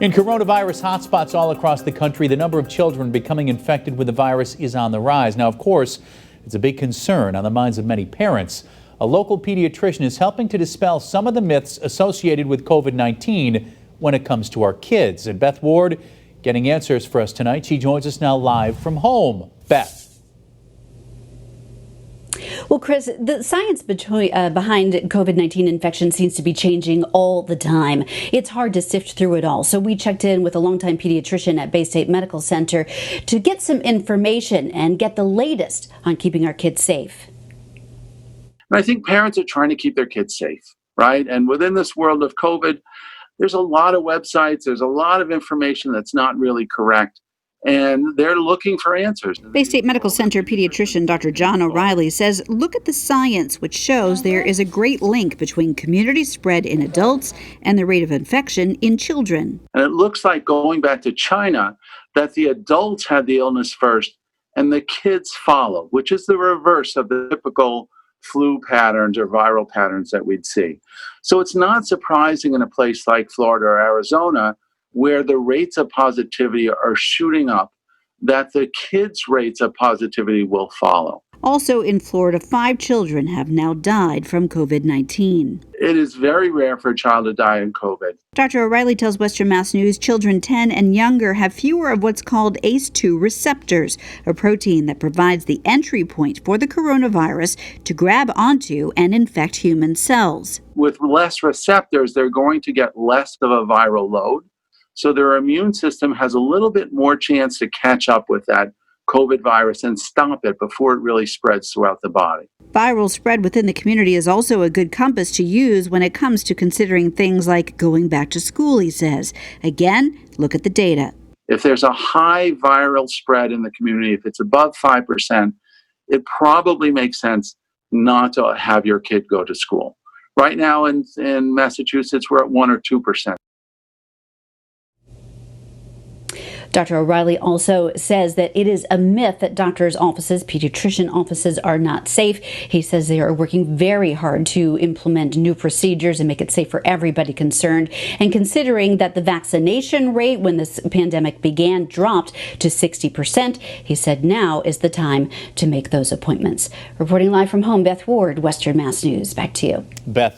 In coronavirus hotspots all across the country, the number of children becoming infected with the virus is on the rise. Now, of course, it's a big concern on the minds of many parents. A local pediatrician is helping to dispel some of the myths associated with COVID-19 when it comes to our kids. And Beth Ward getting answers for us tonight. She joins us now live from home. Beth. Well, Chris, the science behind COVID-19 infection seems to be changing all the time. It's hard to sift through it all. So we checked in with a longtime pediatrician at Bay State Medical Center to get some information and get the latest on keeping our kids safe. I think parents are trying to keep their kids safe, right? And within this world of COVID, there's a lot of websites, there's a lot of information that's not really correct. And they're looking for answers. Bay State Medical Center pediatrician Dr. John O'Reilly says, look at the science, which shows there is a great link between community spread in adults and the rate of infection in children. And it looks like, going back to China, that the adults had the illness first and the kids follow, which is the reverse of the typical flu patterns or viral patterns that we'd see. So it's not surprising in a place like Florida or Arizona, where the rates of positivity are shooting up, that the kids' rates of positivity will follow. Also in Florida, 5 children have now died from COVID-19. It is very rare for a child to die in COVID. Dr. O'Reilly tells Western Mass News children 10 and younger have fewer of what's called ACE2 receptors, a protein that provides the entry point for the coronavirus to grab onto and infect human cells. With less receptors, they're going to get less of a viral load. So their immune system has a little bit more chance to catch up with that COVID virus and stop it before it really spreads throughout the body. Viral spread within the community is also a good compass to use when it comes to considering things like going back to school, he says. Again, look at the data. If there's a high viral spread in the community, if it's above 5%, it probably makes sense not to have your kid go to school. Right now in Massachusetts, we're at 1 or 2%. Dr. O'Reilly also says that it is a myth that doctors' offices, pediatrician offices, are not safe. He says they are working very hard to implement new procedures and make it safe for everybody concerned. And considering that the vaccination rate when this pandemic began dropped to 60%, he said now is the time to make those appointments. Reporting live from home, Beth Ward, Western Mass News. Back to you. Beth,